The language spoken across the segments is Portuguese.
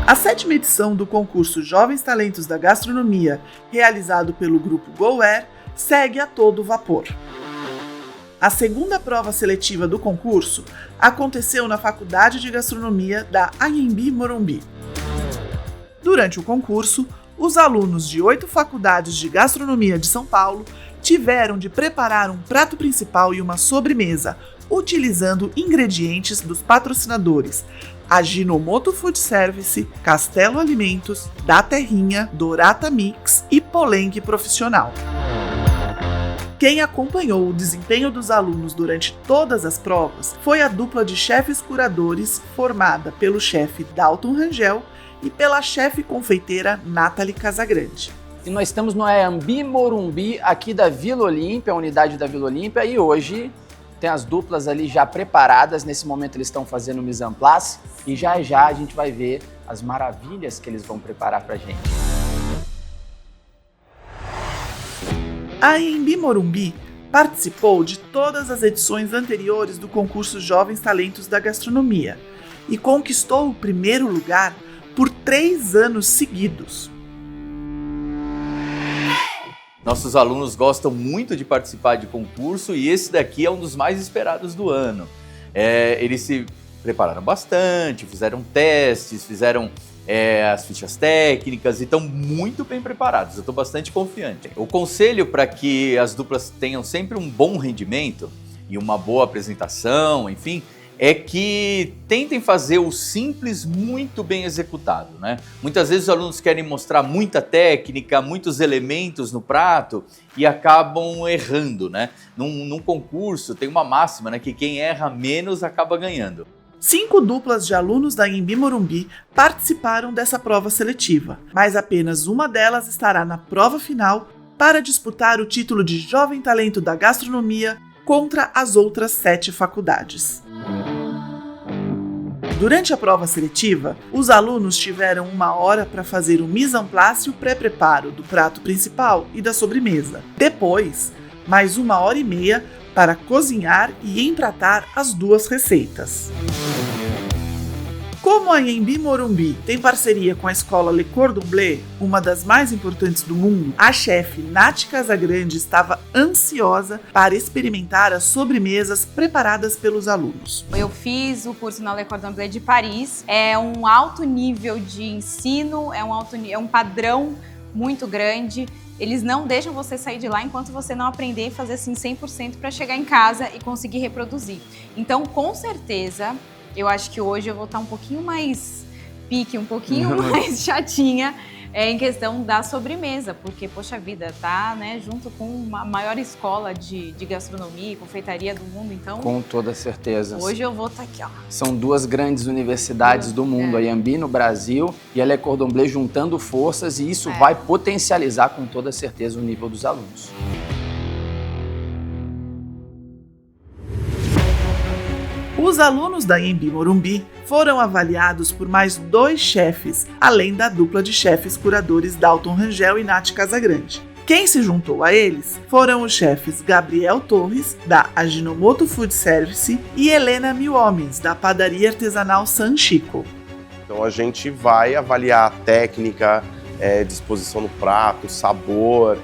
A 7ª edição do concurso Jovens Talentos da Gastronomia, realizado pelo grupo GoWare, segue a todo vapor. A segunda prova seletiva do concurso aconteceu na Faculdade de Gastronomia da Anhembi Morumbi. Durante o concurso, os alunos de 8 faculdades de gastronomia de São Paulo tiveram de preparar um prato principal e uma sobremesa, utilizando ingredientes dos patrocinadores Ajinomoto Food Service, Castelo Alimentos, Da Terrinha, Dorata Mix e Poleng Profissional. Quem acompanhou o desempenho dos alunos durante todas as provas foi a dupla de chefes curadores formada pelo chefe Dalton Rangel e pela chefe confeiteira Nathalie Casagrande. E nós estamos no Anhembi Morumbi, aqui da Vila Olímpia, a unidade da Vila Olímpia, e hoje tem as duplas ali já preparadas. Nesse momento eles estão fazendo mise en place e já a gente vai ver as maravilhas que eles vão preparar pra gente. A Anhembi Morumbi participou de todas as edições anteriores do concurso Jovens Talentos da Gastronomia e conquistou o primeiro lugar por 3 anos seguidos. Nossos alunos gostam muito de participar de concurso e esse daqui é um dos mais esperados do ano. Eles se prepararam bastante, fizeram testes, fizeram as fichas técnicas e estão muito bem preparados. Eu estou bastante confiante. O conselho para que as duplas tenham sempre um bom rendimento e uma boa apresentação, enfim, é que tentem fazer o simples muito bem executado, né? Muitas vezes os alunos querem mostrar muita técnica, muitos elementos no prato e acabam errando, né? Num concurso tem uma máxima, né? Que quem erra menos acaba ganhando. 5 duplas de alunos da Anhembi Morumbi participaram dessa prova seletiva, mas apenas uma delas estará na prova final para disputar o título de Jovem Talento da Gastronomia contra as outras 7 faculdades. Durante a prova seletiva, os alunos tiveram 1 hora para fazer o mise en place e o pré-preparo do prato principal e da sobremesa. Depois, mais 1h30 para cozinhar e empratar as 2 receitas. Como a Anhembi Morumbi tem parceria com a escola Le Cordon Bleu, uma das mais importantes do mundo, a chefe Nath Casagrande estava ansiosa para experimentar as sobremesas preparadas pelos alunos. Eu fiz o curso na Le Cordon Bleu de Paris, é um alto nível de ensino, é um padrão muito grande. Eles não deixam você sair de lá enquanto você não aprender e fazer assim 100% para chegar em casa e conseguir reproduzir. Então, com certeza, eu acho que hoje eu vou estar um pouquinho mais pique, um pouquinho mais chatinha em questão da sobremesa, porque, poxa vida, tá, né, junto com a maior escola de gastronomia e confeitaria do mundo, então... Com toda certeza. Hoje eu vou estar aqui, ó. São 2 grandes universidades do mundo, a Anhembi no Brasil e a Le Cordon Bleu juntando forças, e isso vai potencializar com toda certeza o nível dos alunos. Os alunos da Anhembi Morumbi foram avaliados por mais 2 chefes, além da dupla de chefes curadores Dalton Rangel e Nath Casagrande. Quem se juntou a eles foram os chefes Gabriel Torres, da Ajinomoto Food Service, e Helena Milhomens, da padaria artesanal San Chico. Então a gente vai avaliar a técnica, disposição no prato, sabor,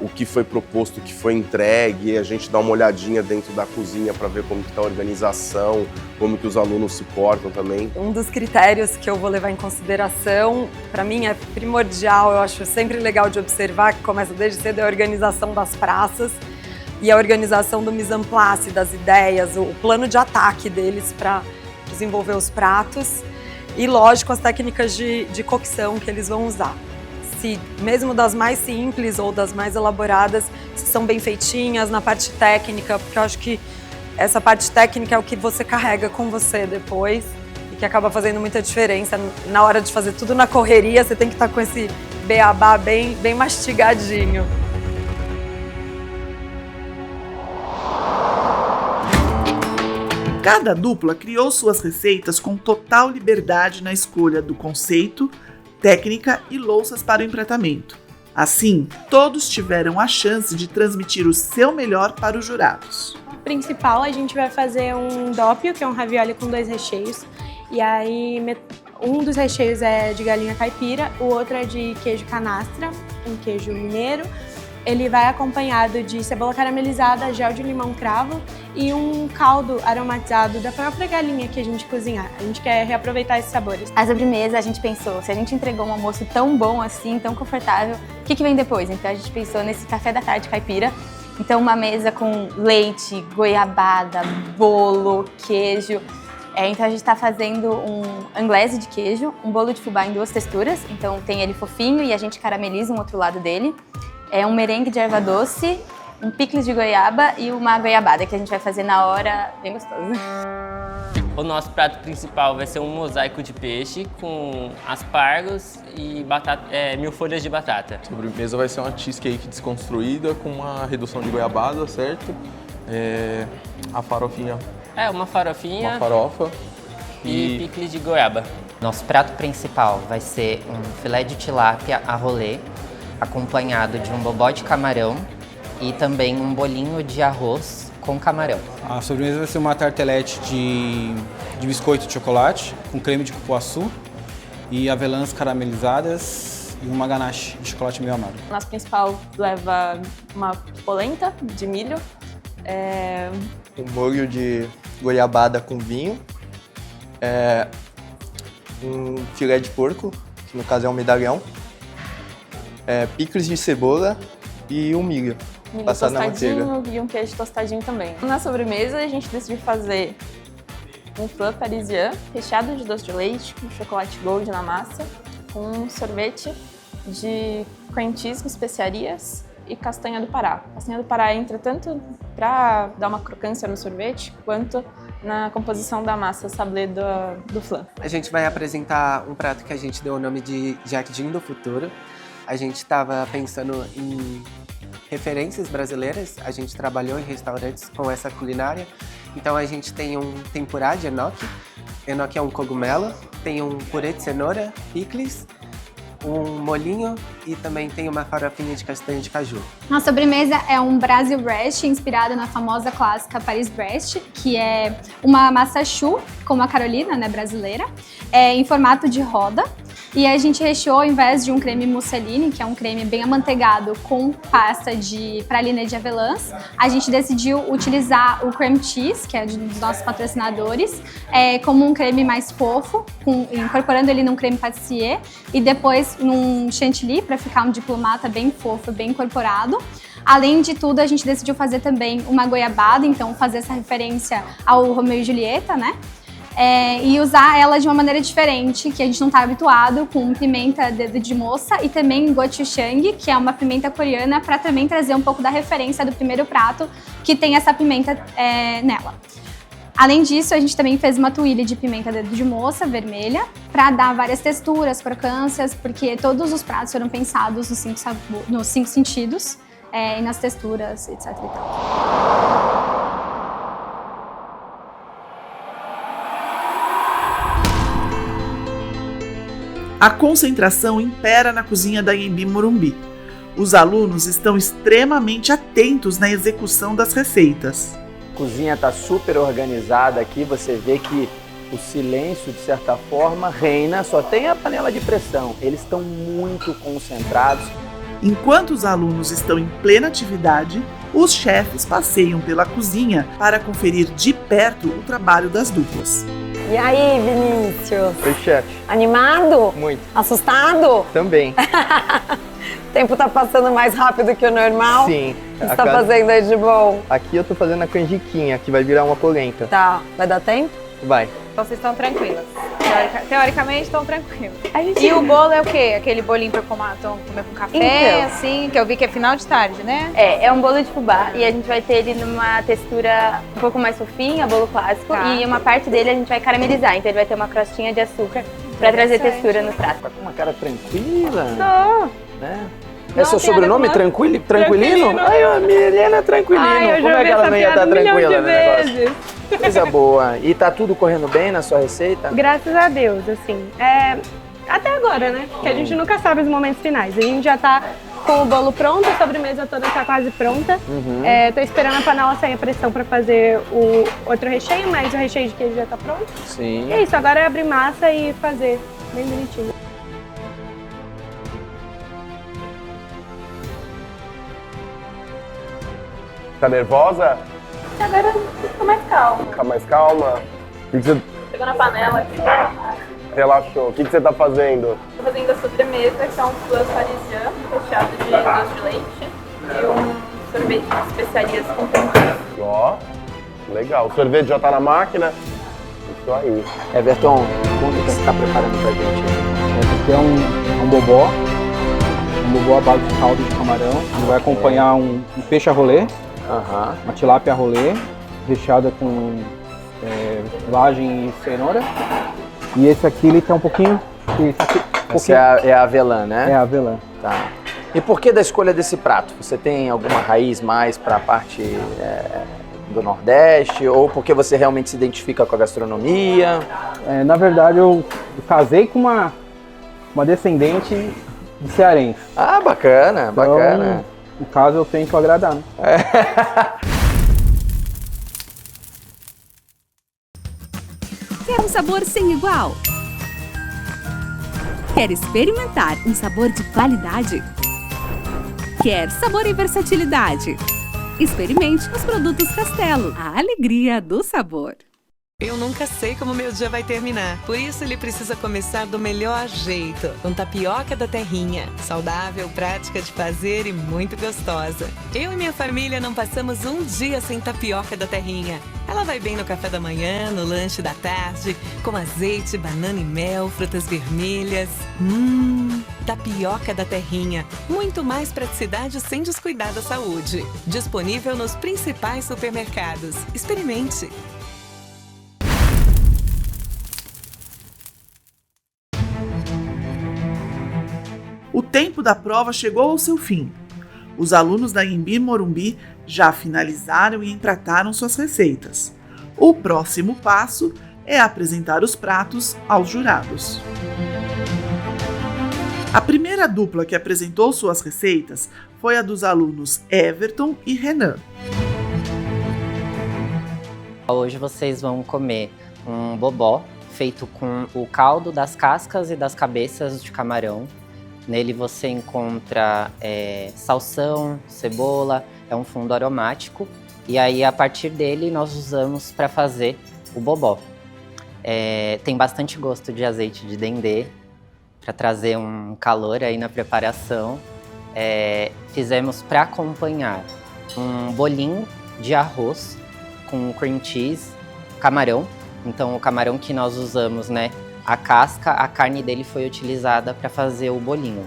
o que foi proposto, o que foi entregue, a gente dá uma olhadinha dentro da cozinha para ver como está a organização, como que os alunos se portam também. Um dos critérios que eu vou levar em consideração, para mim é primordial, eu acho sempre legal de observar, que começa desde cedo, é a organização das praças e a organização do mise en place, das ideias, o plano de ataque deles para desenvolver os pratos e, lógico, as técnicas de cocção que eles vão usar. Se mesmo das mais simples ou das mais elaboradas, se são bem feitinhas na parte técnica, porque eu acho que essa parte técnica é o que você carrega com você depois e que acaba fazendo muita diferença. Na hora de fazer tudo na correria, você tem que estar com esse beabá bem mastigadinho. Cada dupla criou suas receitas com total liberdade na escolha do conceito, técnica e louças para o empratamento. Assim, todos tiveram a chance de transmitir o seu melhor para os jurados. Principal, a gente vai fazer um doppio, que é um ravioli com 2 recheios. E aí, Um dos recheios é de galinha caipira, o outro é de queijo canastra, um queijo mineiro. Ele vai acompanhado de cebola caramelizada, gel de limão cravo e um caldo aromatizado da própria galinha que a gente cozinhar. A gente quer reaproveitar esses sabores. A sobremesa, a gente pensou, se a gente entregou um almoço tão bom assim, tão confortável, o que vem depois? Então a gente pensou nesse café da tarde caipira. Então uma mesa com leite, goiabada, bolo, queijo. Então a gente está fazendo um anglese de queijo, um bolo de fubá em 2 texturas. Então tem ele fofinho e a gente carameliza um outro lado dele. É um merengue de erva doce, um picles de goiaba e uma goiabada que a gente vai fazer na hora, bem gostoso. O nosso prato principal vai ser um mosaico de peixe com aspargos e mil folhas de batata. A sobremesa vai ser uma cheesecake desconstruída com uma redução de goiabada, certo? A farofinha. Uma farofinha. Uma farofa. E picles de goiaba. Nosso prato principal vai ser um filé de tilápia a rolê, acompanhado de um bobó de camarão e também um bolinho de arroz com camarão. A sobremesa vai ser uma tartelete de biscoito de chocolate com creme de cupuaçu e avelãs caramelizadas e uma ganache de chocolate meio amargo. O nosso principal leva uma polenta de milho, um molho de goiabada com vinho, um filé de porco, que no caso é um medalhão, picles de cebola e um milho passado na manteiga. E um queijo tostadinho também. Na sobremesa a gente decidiu fazer um flan parisien recheado de doce de leite com chocolate gold na massa, com um sorvete de cream cheese com especiarias e castanha do Pará. A castanha do Pará entra tanto para dar uma crocância no sorvete quanto na composição da massa sablé do flan. A gente vai apresentar um prato que a gente deu o nome de Jardim do Futuro. A gente estava pensando em referências brasileiras, a gente trabalhou em restaurantes com essa culinária. Então a gente tem um tempurá de enoki. Enoki é um cogumelo, tem um purê de cenoura, picles, um molinho e também tem uma farofinha de castanha de caju. A sobremesa é um Brasil Brest, inspirado na famosa clássica Paris Brest, que é uma massa choux, como a Carolina, né, brasileira, em formato de roda. E a gente recheou, ao invés de um creme mousseline, que é um creme bem amanteigado com pasta de praline de avelãs, a gente decidiu utilizar o cream cheese, que é dos nossos patrocinadores, como um creme mais fofo, incorporando ele num creme pâtissier e depois num chantilly para ficar um diplomata bem fofo, bem incorporado. Além de tudo, a gente decidiu fazer também uma goiabada, então fazer essa referência ao Romeu e Julieta, né? E usar ela de uma maneira diferente, que a gente não está habituado, com pimenta dedo de moça e também gochujang, que é uma pimenta coreana, para também trazer um pouco da referência do primeiro prato, que tem essa pimenta nela. Além disso, a gente também fez uma tuile de pimenta dedo de moça, vermelha, para dar várias texturas, crocâncias, porque todos os pratos foram pensados nos 5 sentidos e nas texturas, etc. e tal. A concentração impera na cozinha da Anhembi Morumbi. Os alunos estão extremamente atentos na execução das receitas. A cozinha está super organizada aqui, você vê que o silêncio, de certa forma, reina, só tem a panela de pressão. Eles estão muito concentrados. Enquanto os alunos estão em plena atividade, os chefes passeiam pela cozinha para conferir de perto o trabalho das duplas. E aí, Vinícius? Oi, chefe. Animado? Muito. Assustado? Também. O tempo tá passando mais rápido que o normal? Sim. O que você tá fazendo aí de bom? Aqui eu tô fazendo a canjiquinha, que vai virar uma polenta. Tá. Vai dar tempo? Vai. Então vocês estão tranquilas. Teoricamente estão tranquilos. E o bolo é o quê? Aquele bolinho pra comer com café, então, assim, que eu vi que é final de tarde, né? É um bolo de fubá e a gente vai ter ele numa textura um pouco mais fofinha, bolo clássico, e uma parte dele a gente vai caramelizar, então ele vai ter uma crostinha de açúcar pra trazer textura no prato. Tá com uma cara tranquila. Tô. Né? É seu sobrenome? Tranquilino? Ai, a Milena é Tranquilino. Ai, como é que ela não ia estar tranquila no negócio? Vezes. Coisa boa. E tá tudo correndo bem na sua receita? Graças a Deus, assim. Até agora, né? Porque a gente nunca sabe os momentos finais. A gente já tá com o bolo pronto, a sobremesa toda tá quase pronta. Tô esperando a panela sair a pressão para fazer o outro recheio, mas o recheio de queijo já tá pronto. Sim. E é isso, agora é abrir massa e fazer bem bonitinho. Tá nervosa? Agora tô mais calma. Tá mais calma? O que você... Chegou na panela aqui. Relaxou. O que você tá fazendo? Tô fazendo a sobremesa, que é um flan parisien recheado de doce de leite e um sorvete de especiarias com tempero. Ó, legal. O sorvete já tá na máquina? Isso aí. Everton, conta o que você tá preparando pra gente. Esse aqui é um bobó à base de caldo de camarão. Ele vai acompanhar um peixe a rolê, uma tilápia a rolê, recheada com vagem e cenoura. E esse aqui ele tem um pouquinho... Esse é a avelã, né? É a avelã. Tá. E por que da escolha desse prato? Você tem alguma raiz mais para a parte do Nordeste? Ou porque você realmente se identifica com a gastronomia? Na verdade, eu casei com uma descendente de cearense. Ah, bacana, então, bacana. No caso, eu tenho que agradar. Né? Quer um sabor sem igual? Quer experimentar um sabor de qualidade? Quer sabor e versatilidade? Experimente os produtos Castelo, a alegria do sabor. Eu nunca sei como meu dia vai terminar, por isso ele precisa começar do melhor jeito, com tapioca da terrinha. Saudável, prática de fazer e muito gostosa. Eu e minha família não passamos um dia sem tapioca da terrinha. Ela vai bem no café da manhã, no lanche da tarde, com azeite, banana e mel, frutas vermelhas. Tapioca da terrinha. Muito mais praticidade sem descuidar da saúde. Disponível nos principais supermercados. Experimente! O tempo da prova chegou ao seu fim. Os alunos da Anhembi Morumbi já finalizaram e emprataram suas receitas. O próximo passo é apresentar os pratos aos jurados. A primeira dupla que apresentou suas receitas foi a dos alunos Everton e Renan. Hoje vocês vão comer um bobó feito com o caldo das cascas e das cabeças de camarão. Nele você encontra salsão, cebola, é um fundo aromático. E aí, a partir dele, nós usamos para fazer o bobó. Tem bastante gosto de azeite de dendê, para trazer um calor aí na preparação. Fizemos para acompanhar um bolinho de arroz com cream cheese, camarão. Então, o camarão que nós usamos, né? A casca, a carne dele foi utilizada para fazer o bolinho.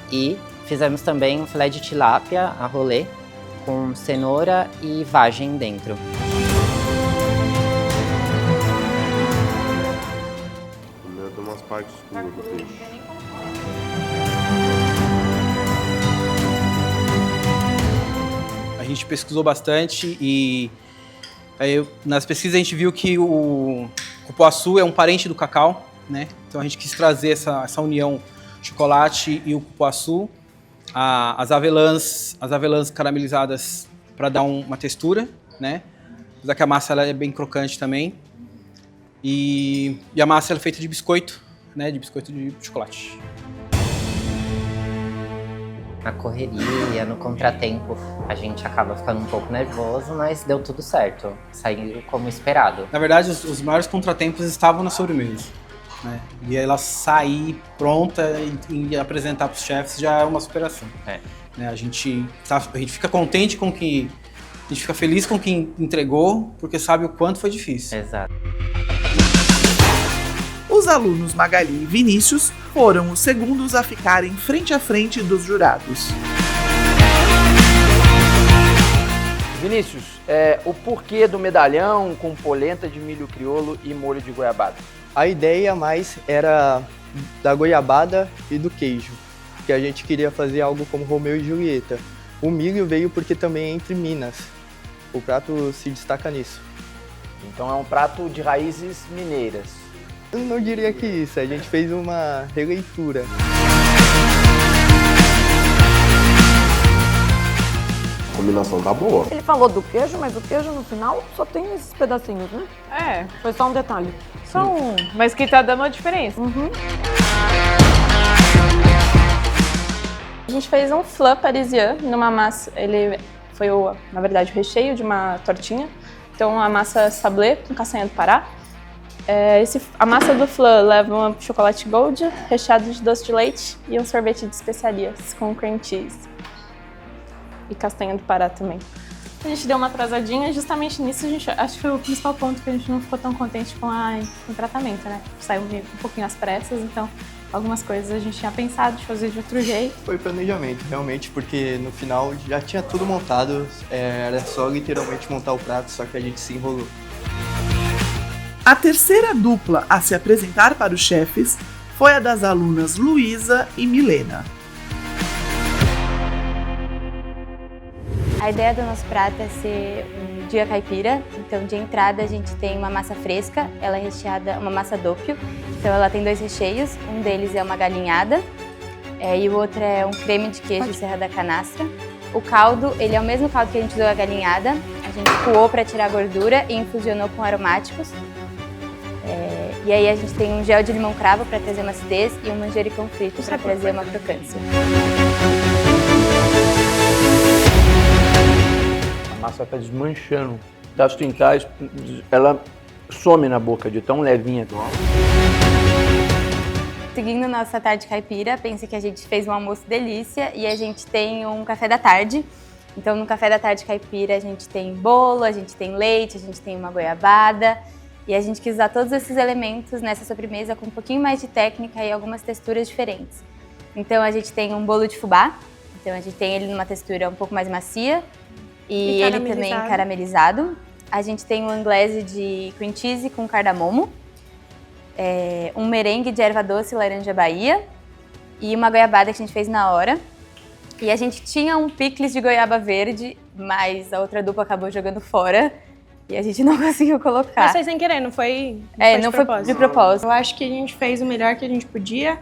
E fizemos também um filé de tilápia a rolê com cenoura e vagem dentro. O meu tem umas partes escuras do peixe. A gente pesquisou bastante e nas pesquisas a gente viu que o cupuaçu é um parente do cacau, né? Então a gente quis trazer essa união chocolate e o cupuaçu, as avelãs caramelizadas para dar uma textura, né? Apesar que a massa ela é bem crocante também. E a massa ela é feita de biscoito, né? De biscoito de chocolate. Na correria, no contratempo, a gente acaba ficando um pouco nervoso, mas deu tudo certo. Saiu como esperado. Na verdade, os maiores contratempos estavam na sobremesa, né? E ela sair pronta e apresentar para os chefes já é uma superação. Né? A gente fica contente com que... A gente fica feliz com quem entregou, porque sabe o quanto foi difícil. Exato. Os alunos Magali e Vinícius foram os segundos a ficarem frente a frente dos jurados. Vinícius, o porquê do medalhão com polenta de milho crioulo e molho de goiabada? A ideia mais era da goiabada e do queijo, que a gente queria fazer algo como Romeu e Julieta. O milho veio porque também é entre Minas. O prato se destaca nisso. Então é um prato de raízes mineiras. Eu não diria que isso, a gente fez uma releitura. combinação tá boa. Ele falou do queijo, mas o queijo no final só tem esses pedacinhos, né? É. Foi só um detalhe. Só um. Mas que tá dando a diferença. A gente fez um flan parisian numa massa, ele foi, na verdade, o recheio de uma tortinha. Então, a massa sablé com castanha do Pará. A massa do flan leva um chocolate gold recheado de doce de leite e um sorvete de especiarias com cream cheese. E castanha do Pará também. A gente deu uma atrasadinha, justamente nisso acho que foi o principal ponto que a gente não ficou tão contente com o tratamento, né? Saiu um pouquinho às pressas, então algumas coisas a gente tinha pensado de fazer de outro jeito. Foi planejamento, realmente, porque no final já tinha tudo montado, era só literalmente montar o prato, só que a gente se enrolou. A terceira dupla a se apresentar para os chefes foi a das alunas Luísa e Milena. A ideia do nosso prato é ser um dia caipira, então de entrada a gente tem uma massa fresca, ela é recheada, uma massa doppio, então ela tem 2 recheios, um deles é uma galinhada e o outro é um creme de queijo Serra da Canastra. O caldo, ele é o mesmo caldo que a gente usou a galinhada, a gente coou para tirar a gordura e infusionou com aromáticos. E aí a gente tem um gel de limão cravo para trazer uma acidez e um manjericão frito para trazer uma crocância. A massa tá desmanchando. Das quintais, ela some na boca de tão levinha. Seguindo nossa tarde caipira, pensa que a gente fez um almoço delícia e a gente tem um café da tarde. Então no café da tarde caipira a gente tem bolo, a gente tem leite, a gente tem uma goiabada. E a gente quis usar todos esses elementos nessa sobremesa com um pouquinho mais de técnica e algumas texturas diferentes. Então a gente tem um bolo de fubá, então a gente tem ele numa textura um pouco mais macia e ele também caramelizado. A gente tem um inglese de cream cheese com cardamomo, um merengue de erva doce e laranja Bahia e uma goiabada que a gente fez na hora. E a gente tinha um picles de goiaba verde, mas a outra dupla acabou jogando fora. E a gente não conseguiu colocar. Mas foi sem querer, não foi? Não foi de propósito. Eu acho que a gente fez o melhor que a gente podia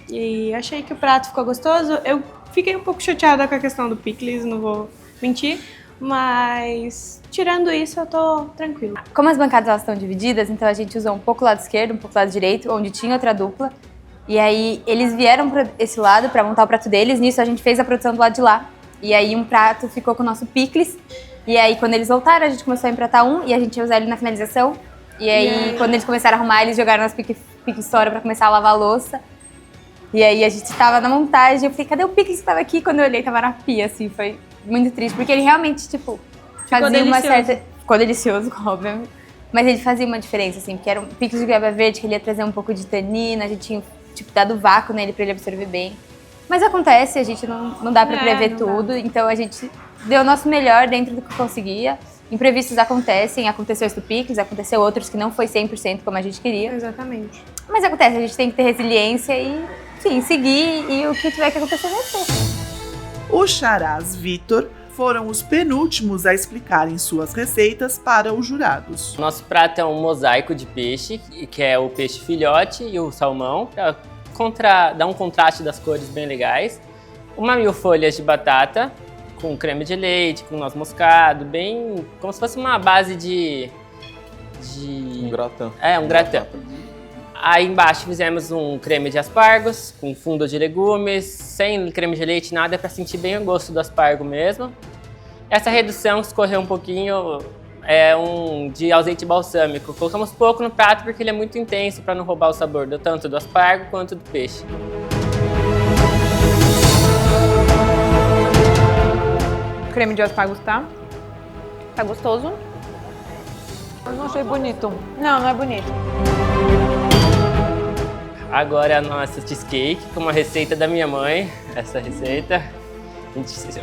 e achei que o prato ficou gostoso. Eu fiquei um pouco chateada com a questão do picles, não vou mentir, mas tirando isso eu tô tranquila. Como as bancadas elas estão divididas, então a gente usou um pouco o lado esquerdo, um pouco o lado direito, onde tinha outra dupla. E aí eles vieram para esse lado para montar o prato deles, nisso a gente fez a produção do lado de lá. E aí um prato ficou com o nosso picles. E aí, quando eles voltaram, a gente começou a empratar um e a gente ia usar ele na finalização. E aí, quando eles começaram a arrumar, eles jogaram nas piques fora pra começar a lavar a louça. E aí, a gente tava na montagem, eu falei, cadê o picles que tava aqui? Quando eu olhei, tava na pia, assim, foi muito triste. Porque ele realmente, tipo, fazia uma certa... Ficou delicioso, óbvio. Mas ele fazia uma diferença, assim, porque era um picles de goiaba verde, que ele ia trazer um pouco de tanina, a gente tinha, tipo, dado vácuo nele pra ele absorver bem. Mas acontece, a gente não dá pra prever tudo, então a gente deu o nosso melhor dentro do que conseguia. Imprevistos acontecem, aconteceu isso do picles, aconteceu outros que não foi 100% como a gente queria. Exatamente. Mas acontece, a gente tem que ter resiliência e, enfim, seguir e o que tiver que acontecer vai ser. O Charás Vitor foram os penúltimos a explicarem suas receitas para os jurados. Nosso prato é um mosaico de peixe, que é o peixe filhote e o salmão, para dar um contraste das cores bem legais. Uma 1000 folhas de batata com creme de leite, com noz moscada, bem como se fosse uma base de um gratin. Um gratin. Aí embaixo fizemos um creme de aspargos com fundo de legumes, sem creme de leite, nada, para sentir bem o gosto do aspargo mesmo. Essa redução escorreu um pouquinho, de azeite balsâmico. Colocamos pouco no prato porque ele é muito intenso para não roubar o sabor tanto do aspargo quanto do peixe. O creme de aspargos tá gostoso. Eu não achei bonito. Não é bonito. Agora a nossa cheesecake, com uma receita da minha mãe, essa receita.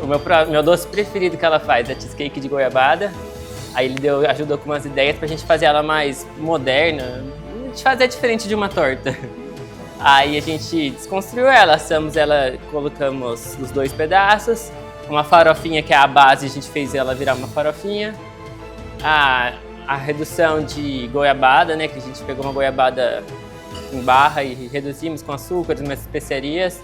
O meu doce preferido que ela faz é cheesecake de goiabada. Aí ele ajudou com umas ideias pra gente fazer ela mais moderna, de fazer diferente de uma torta. Aí a gente desconstruiu ela, assamos ela, colocamos os 2 pedaços, uma farofinha que é a base, a gente fez ela virar uma farofinha. A redução de goiabada, né, que a gente pegou uma goiabada em barra e reduzimos com açúcar, umas especiarias.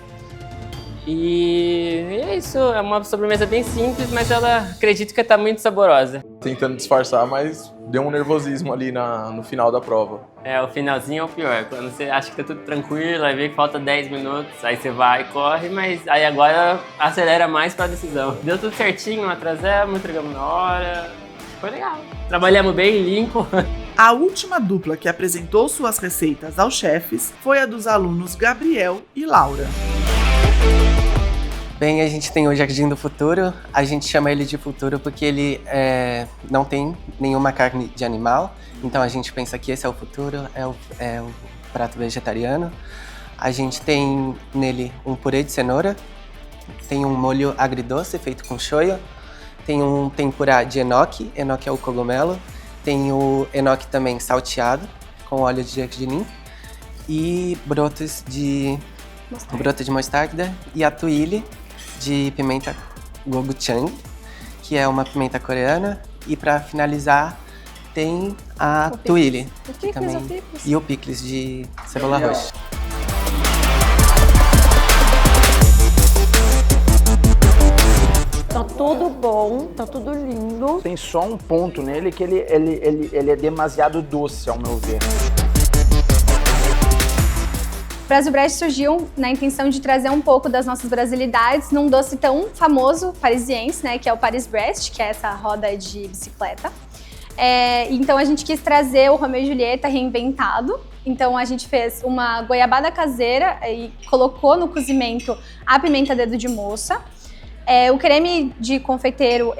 E é isso, é uma sobremesa bem simples, mas ela acredito que tá muito saborosa. Tentando disfarçar, mas deu um nervosismo ali no final da prova. É, o finalzinho é o pior, quando você acha que tá tudo tranquilo, aí vê que falta 10 minutos, aí você vai e corre, mas aí agora acelera mais pra decisão. Deu tudo certinho, não atrasamos, entregamos na hora, foi legal. Trabalhamos bem, limpo. A última dupla que apresentou suas receitas aos chefes foi a dos alunos Gabriel e Laura. Bem, a gente tem o Jardim do Futuro. A gente chama ele de futuro porque ele não tem nenhuma carne de animal. Então a gente pensa que esse é o futuro, é o prato vegetariano. A gente tem nele um purê de cenoura, tem um molho agridoce feito com shoyu, tem um tempurá de enoki é o cogumelo, tem o enoki também salteado com óleo de gergelim e brotos de mostarda e a tuile de pimenta gochujang, que é uma pimenta coreana, e para finalizar tem a tuile também e o picles de cebola roxa. Tá tudo bom, tá tudo lindo. Tem só um ponto nele que ele é demasiado doce, ao meu ver. O Brasil Brest surgiu na intenção de trazer um pouco das nossas brasilidades num doce tão famoso parisiense, né, que é o Paris Brest, que é essa roda de bicicleta. Então a gente quis trazer o Romeu e Julieta reinventado. Então a gente fez uma goiabada caseira e colocou no cozimento a pimenta dedo de moça. O creme de confeiteiro,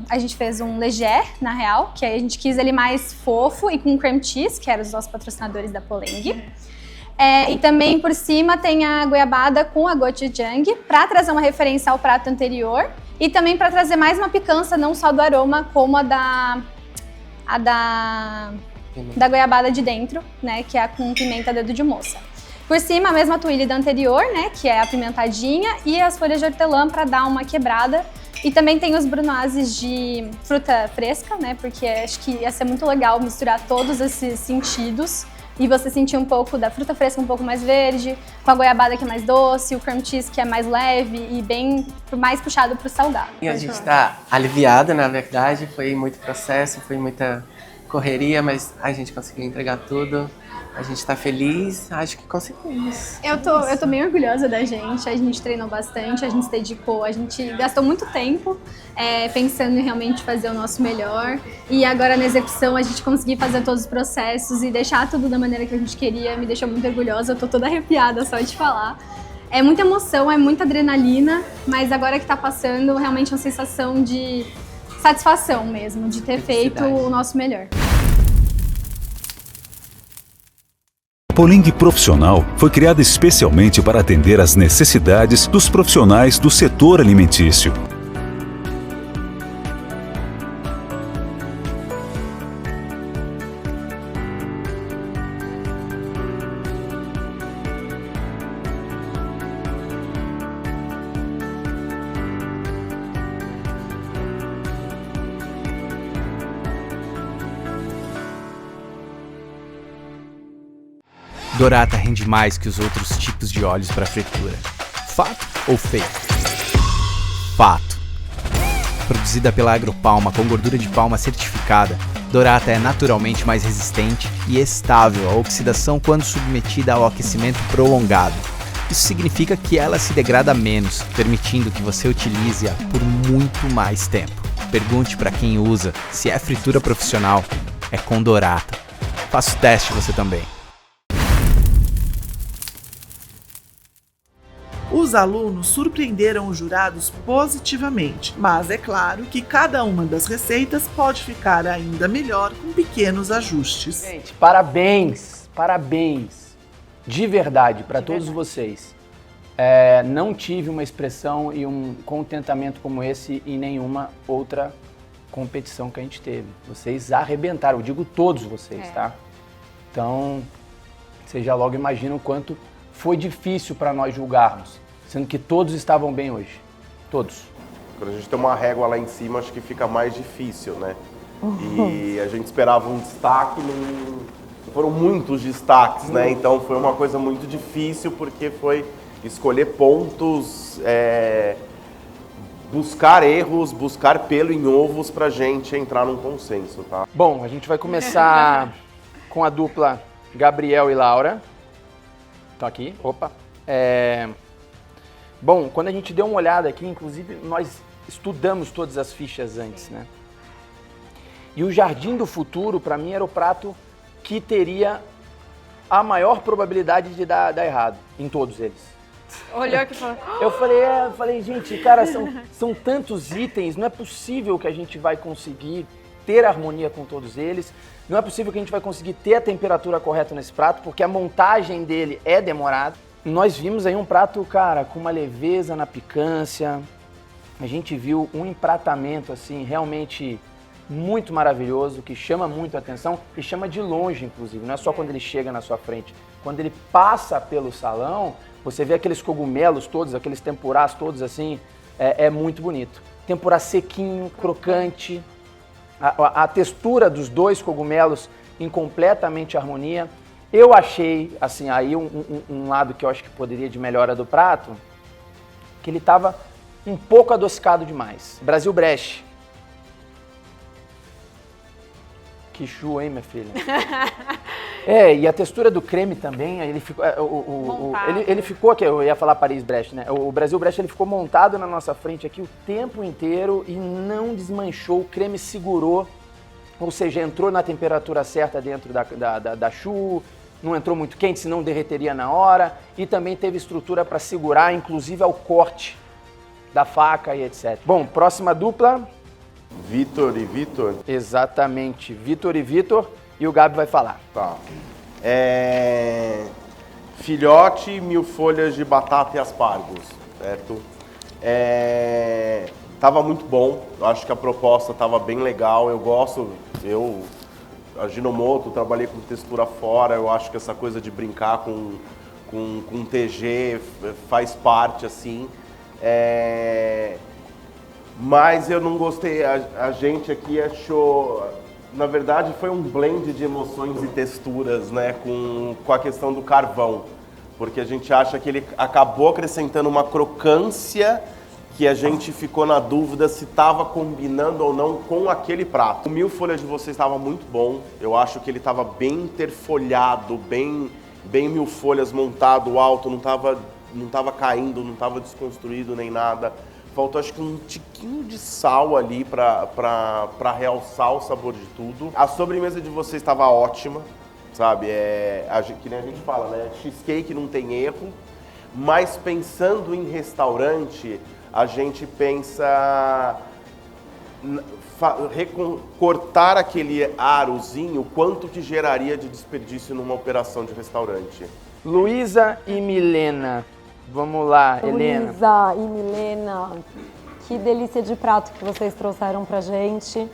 a gente fez um Leger, na real, que a gente quis ele mais fofo e com cream cheese, que eram os nossos patrocinadores da Poleng. E também por cima tem a goiabada com a gochujang, para trazer uma referência ao prato anterior e também para trazer mais uma picância, não só do aroma, como a da goiabada de dentro, né, que é com pimenta dedo de moça. Por cima, a mesma tuile da anterior, né, que é apimentadinha, e as folhas de hortelã para dar uma quebrada. E também tem os brunoises de fruta fresca, né, porque acho que ia ser muito legal misturar todos esses sentidos e você sentir um pouco da fruta fresca um pouco mais verde, com a goiabada que é mais doce, o cream cheese que é mais leve e bem mais puxado para o salgado. E a gente está aliviada, na verdade, foi muito processo, foi muita correria, mas a gente conseguiu entregar tudo. A gente tá feliz, acho que conseguimos. Eu tô bem orgulhosa da gente, a gente treinou bastante, a gente se dedicou, a gente gastou muito tempo pensando em realmente fazer o nosso melhor. E agora na execução a gente conseguir fazer todos os processos e deixar tudo da maneira que a gente queria, me deixou muito orgulhosa, eu tô toda arrepiada só de falar. É muita emoção, é muita adrenalina, mas agora que tá passando, realmente é uma sensação de satisfação mesmo, de ter feito o nosso melhor. A Poleng Profissional foi criada especialmente para atender às necessidades dos profissionais do setor alimentício. Dorata rende mais que os outros tipos de óleos para fritura. Fato ou fake? Fato. Produzida pela Agropalma com gordura de palma certificada, Dorata é naturalmente mais resistente e estável à oxidação quando submetida ao aquecimento prolongado. Isso significa que ela se degrada menos, permitindo que você utilize-a por muito mais tempo. Pergunte para quem usa se é fritura profissional. É com Dorata. Faça o teste você também. Os alunos surpreenderam os jurados positivamente, mas é claro que cada uma das receitas pode ficar ainda melhor com pequenos ajustes. Gente, parabéns, parabéns, de verdade, para todos vocês. Não tive uma expressão e um contentamento como esse em nenhuma outra competição que a gente teve. Vocês arrebentaram, eu digo todos vocês, tá? Então, vocês já logo imaginam o quanto foi difícil para nós julgarmos, sendo que todos estavam bem hoje. Todos. Quando a gente tem uma régua lá em cima, acho que fica mais difícil, né? E a gente esperava um destaque, foram muitos destaques, né? Então foi uma coisa muito difícil, porque foi escolher pontos, buscar erros, buscar pelo em ovos pra gente entrar num consenso, tá? Bom, a gente vai começar com a dupla Gabriel e Laura. Estão aqui, opa. Bom, quando a gente deu uma olhada aqui, inclusive nós estudamos todas as fichas antes, né? E o Jardim do Futuro, para mim, era o prato que teria a maior probabilidade de dar errado em todos eles. Olhou aqui e falou... Eu falei, gente, cara, são tantos itens, não é possível que a gente vai conseguir ter harmonia com todos eles, não é possível que a gente vai conseguir ter a temperatura correta nesse prato, porque a montagem dele é demorada. Nós vimos aí um prato, cara, com uma leveza na picância, a gente viu um empratamento, assim, realmente muito maravilhoso, que chama muito a atenção e chama de longe, inclusive, não é só quando ele chega na sua frente. Quando ele passa pelo salão, você vê aqueles cogumelos todos, aqueles tempurás todos assim, é muito bonito. Tempurá sequinho, crocante, a textura dos dois cogumelos em completamente harmonia. Eu achei, assim, aí um lado que eu acho que poderia de melhora do prato, que ele estava um pouco adocicado demais. Brasil Brest. Que chu, hein, minha filha? E a textura do creme também, ele ficou, ele ficou aqui, eu ia falar Paris-Brest, né? O Brasil-Brest, ele ficou montado na nossa frente aqui o tempo inteiro e não desmanchou, o creme segurou, ou seja, entrou na temperatura certa dentro da chu, não entrou muito quente, senão derreteria na hora, e também teve estrutura para segurar, inclusive ao corte da faca e etc. Bom, próxima dupla... Vitor e Vitor? Exatamente, Vitor e Vitor, e o Gabi vai falar. Tá. Filhote, 1000 folhas de batata e aspargos, certo? Tava muito bom, eu acho que a proposta tava bem legal, eu Ajinomoto, trabalhei com textura fora, eu acho que essa coisa de brincar com TG faz parte, assim. Mas eu não gostei, a gente aqui achou, na verdade foi um blend de emoções e texturas, né, com a questão do carvão, porque a gente acha que ele acabou acrescentando uma crocância que a gente ficou na dúvida se estava combinando ou não com aquele prato. O 1000 folhas de vocês estava muito bom, eu acho que ele estava bem interfolhado, bem 1000 folhas montado alto, não estava caindo, não estava desconstruído nem nada. Faltou acho que um tiquinho de sal ali para realçar o sabor de tudo. A sobremesa de vocês estava ótima, sabe? Que nem a gente fala, né? Cheesecake não tem erro, mas pensando em restaurante, a gente pensa cortar aquele arozinho, quanto que geraria de desperdício numa operação de restaurante. Luísa e Milena. Vamos lá, Helena. Luísa e Milena, que delícia de prato que vocês trouxeram pra gente.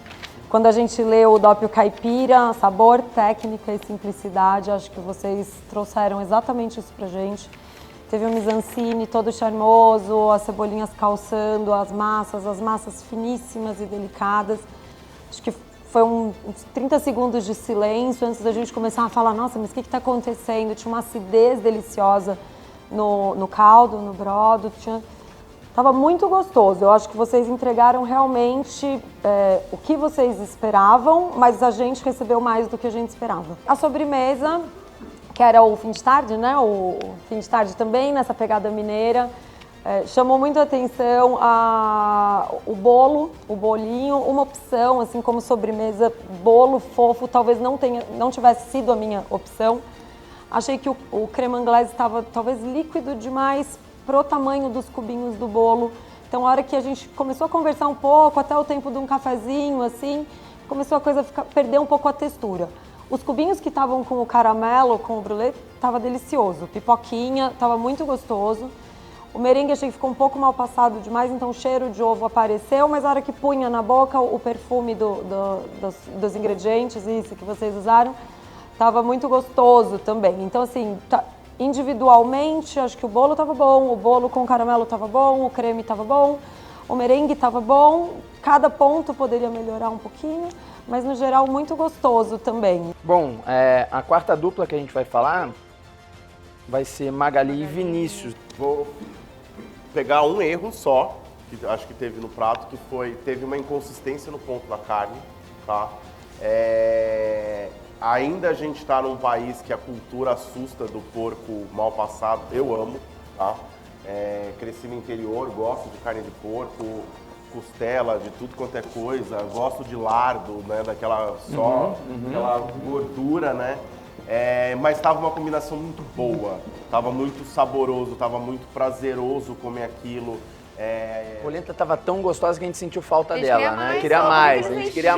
Quando a gente leu o Doppio Caipira, sabor, técnica e simplicidade, acho que vocês trouxeram exatamente isso pra gente. Teve o mise-en-scène todo charmoso, as cebolinhas calçando, as massas finíssimas e delicadas. Acho que foi uns 30 segundos de silêncio antes da gente começar a falar, nossa, mas o que está acontecendo? Tinha uma acidez deliciosa no caldo, no brodo, tava muito gostoso. Eu acho que vocês entregaram realmente o que vocês esperavam, mas a gente recebeu mais do que a gente esperava. A sobremesa, que era o fim de tarde, né? O fim de tarde também, nessa pegada mineira, chamou muito a atenção o bolo, o bolinho, uma opção, assim como sobremesa, bolo fofo, talvez não tivesse sido a minha opção. Achei que o creme anglaise estava talvez líquido demais pro tamanho dos cubinhos do bolo. Então, a hora que a gente começou a conversar um pouco, até o tempo de um cafezinho, assim, começou a coisa perder um pouco a textura. Os cubinhos que estavam com o caramelo, com o brulê, estava delicioso. Pipoquinha, estava muito gostoso. O merengue achei que ficou um pouco mal passado demais, então o cheiro de ovo apareceu, mas a hora que punha na boca o perfume dos ingredientes, isso que vocês usaram, estava muito gostoso também. Então, assim, individualmente, acho que o bolo estava bom, o bolo com caramelo estava bom, o creme estava bom, o merengue estava bom. Cada ponto poderia melhorar um pouquinho, mas no geral muito gostoso também. Bom, a quarta dupla que a gente vai falar vai ser Magali e Vinícius. Vou pegar um erro só, que acho que teve no prato, que teve uma inconsistência no ponto da carne, tá? Ainda a gente está num país que a cultura assusta do porco mal passado, eu amo, tá? Cresci no interior, gosto de carne de porco, costela, de tudo quanto é coisa, gosto de lardo, né, daquela aquela gordura, né? Mas estava uma combinação muito boa, estava muito saboroso, estava muito prazeroso comer aquilo. A polenta estava tão gostosa que a gente sentiu falta gente dela, queria né? mais, Queria mais, a gente queria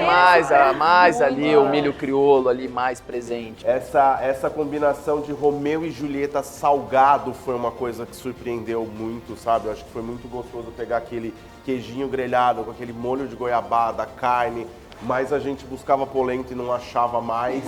mais ali, muito. o milho crioulo ali mais presente. Essa combinação de Romeu e Julieta salgado foi uma coisa que surpreendeu muito, sabe? Eu acho que foi muito gostoso pegar aquele queijinho grelhado com aquele molho de goiabada, carne, mas a gente buscava polenta e não achava mais.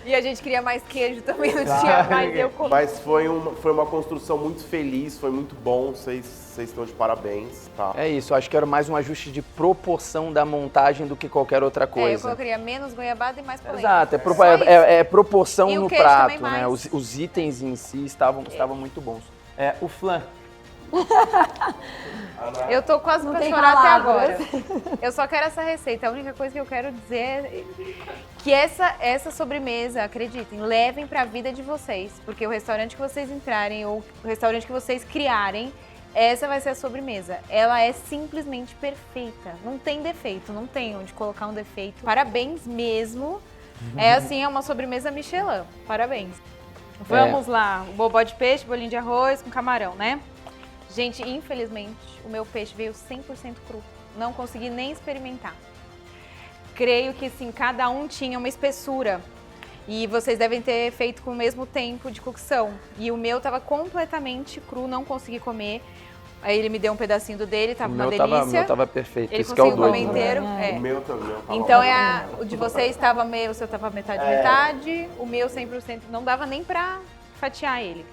E a gente queria mais queijo também, não tinha mais, eu comi. Mas foi uma construção muito feliz, foi muito bom, vocês estão de parabéns, tá? É isso, acho que era mais um ajuste de proporção da montagem do que qualquer outra coisa. Eu colocaria menos goiabada e mais polenta. Exato, é proporção e no o queijo prato, também né? mais. Os itens em si estavam muito bons. O flan. Eu tô quase pra tem chorar até agora. palavras. Eu só quero essa receita. A única coisa que eu quero dizer é que essa sobremesa, acreditem, levem pra vida de vocês. Porque o restaurante que vocês entrarem ou o restaurante que vocês criarem, essa vai ser a sobremesa. Ela é simplesmente perfeita. Não tem defeito, não tem onde colocar um defeito. Parabéns mesmo. É uma sobremesa Michelin. Parabéns. Vamos lá. O bobó de peixe, bolinho de arroz com camarão, né? Gente, infelizmente, o meu peixe veio 100% cru. Não consegui nem experimentar. Creio que, sim, cada um tinha uma espessura. E vocês devem ter feito com o mesmo tempo de cocção. E o meu estava completamente cru, não consegui comer. Aí ele me deu um pedacinho do dele, tava uma delícia. O meu tava perfeito. Ele Esse que é o conseguiu doido, comer inteiro. né? O meu também. Então o de vocês estava meio, o seu estava metade, o meu 100%, não dava nem pra fatiar ele.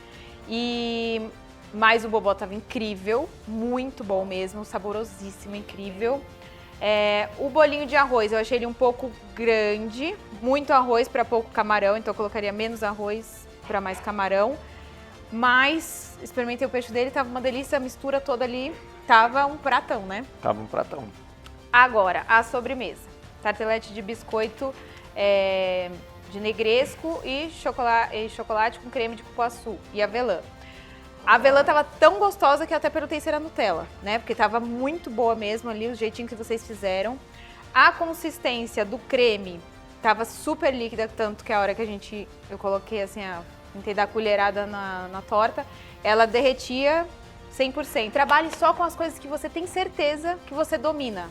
Mas o bobó estava incrível, muito bom mesmo, saborosíssimo, incrível. O bolinho de arroz, eu achei ele um pouco grande, muito arroz para pouco camarão, então eu colocaria menos arroz para mais camarão. Mas experimentei o peixe dele, tava uma delícia, a mistura toda ali, tava um pratão, né? Tava um pratão. Agora, a sobremesa. Tartelete de biscoito de negresco e chocolate com creme de cupuaçu e avelã. A avelã tava tão gostosa que eu até perguntei se era Nutella, né? Porque tava muito boa mesmo ali, o jeitinho que vocês fizeram. A consistência do creme tava super líquida, tanto que a hora que eu coloquei assim, tentei dar a colherada na torta, ela derretia 100%. Trabalhe só com as coisas que você tem certeza que você domina.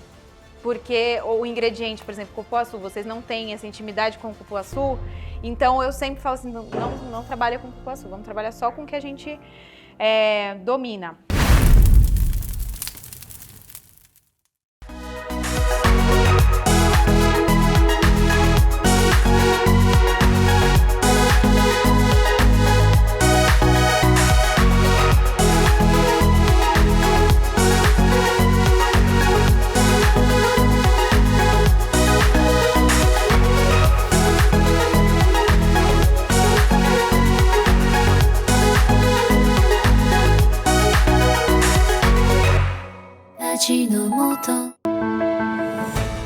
Porque o ingrediente, por exemplo, cupuaçu, vocês não têm essa intimidade com o cupuaçu, então eu sempre falo assim, não trabalha com cupuaçu, vamos trabalhar só com o que a gente domina.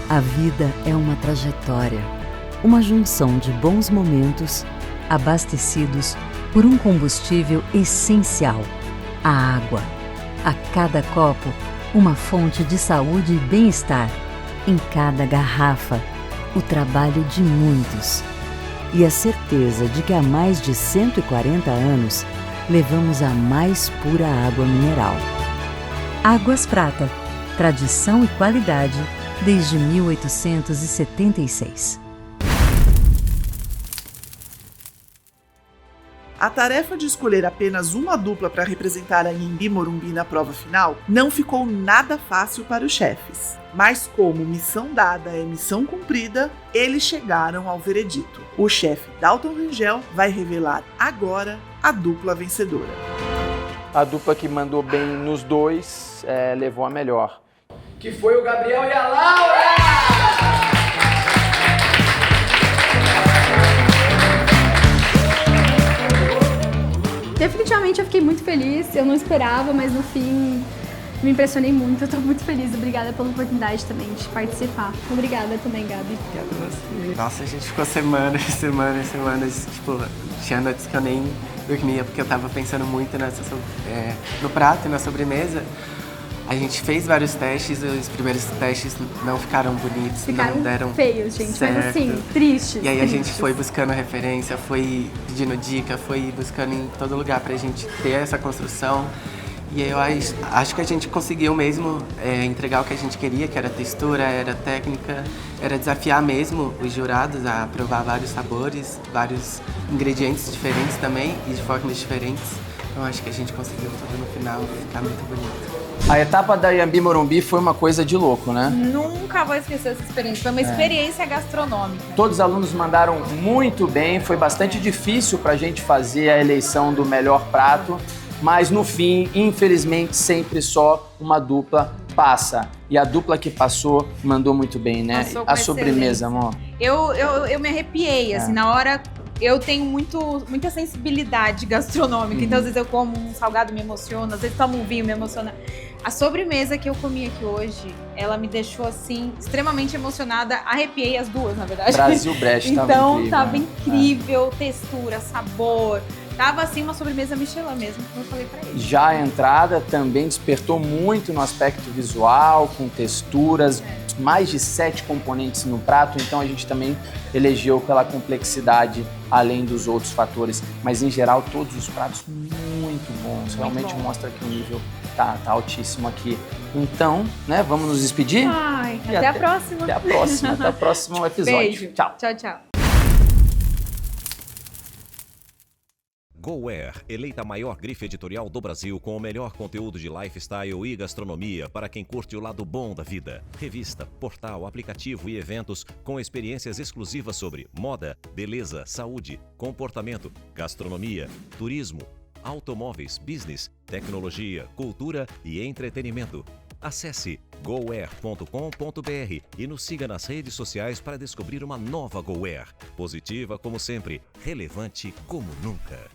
A vida é uma trajetória, uma junção de bons momentos abastecidos por um combustível essencial, a água. A cada copo, uma fonte de saúde e bem-estar. Em cada garrafa, o trabalho de muitos. E a certeza de que há mais de 140 anos, levamos a mais pura água mineral. Águas Prata. Tradição e qualidade desde 1876. A tarefa de escolher apenas uma dupla para representar a Anhembi Morumbi na prova final não ficou nada fácil para os chefes. Mas como missão dada é missão cumprida, eles chegaram ao veredito. O chefe Dalton Rangel vai revelar agora a dupla vencedora. A dupla que mandou bem nos dois levou a melhor. Que foi o Gabriel e a Laura! Definitivamente eu fiquei muito feliz, eu não esperava, mas no fim me impressionei muito, eu tô muito feliz. Obrigada pela oportunidade também de participar. Obrigada também, Gabi. Obrigada a você. Nossa, a gente ficou semanas, tipo, tinha noites que eu nem dormia, porque eu tava pensando muito no prato e na sobremesa. A gente fez vários testes, os primeiros testes não ficaram bonitos, ficaram não deram feios, gente, certo. Mas assim, tristes. E aí a gente foi buscando referência, foi pedindo dica, foi buscando em todo lugar pra gente ter essa construção. E aí eu acho que a gente conseguiu mesmo entregar o que a gente queria, que era textura, era técnica, era desafiar mesmo os jurados a provar vários sabores, vários ingredientes diferentes também e de formas diferentes. Então acho que a gente conseguiu tudo no final ficar muito bonito. A etapa da Iambi Morumbi foi uma coisa de louco, né? Nunca vou esquecer essa experiência. Foi uma experiência gastronômica. Todos os alunos mandaram muito bem. Foi bastante difícil pra gente fazer a eleição do melhor prato. Mas no fim, infelizmente, sempre só uma dupla passa. E a dupla que passou mandou muito bem, né? A sobremesa, amor. Eu me arrepiei, assim, na hora. Eu tenho muita sensibilidade gastronômica, então às vezes eu como um salgado, me emociona, às vezes tomo um vinho, me emociona. A sobremesa que eu comi aqui hoje, ela me deixou assim, extremamente emocionada, arrepiei as duas, na verdade. Brasil Brest tava então, incrível. Tava incrível, textura, sabor. Tava assim uma sobremesa Michelin mesmo, como eu falei pra ele. Já a entrada também despertou muito no aspecto visual, com texturas, mais de 7 componentes no prato, então a gente também elegeu pela complexidade, além dos outros fatores. Mas em geral, todos os pratos muito bons, realmente mostra que o nível tá altíssimo aqui. Então, né, vamos nos despedir? Ai, até a próxima. Até a próxima, até o próximo episódio. Beijo. Tchau. Tchau, tchau. GoWare, eleita a maior grife editorial do Brasil com o melhor conteúdo de lifestyle e gastronomia para quem curte o lado bom da vida. Revista, portal, aplicativo e eventos com experiências exclusivas sobre moda, beleza, saúde, comportamento, gastronomia, turismo, automóveis, business, tecnologia, cultura e entretenimento. Acesse goware.com.br e nos siga nas redes sociais para descobrir uma nova GoWare. Positiva como sempre, relevante como nunca.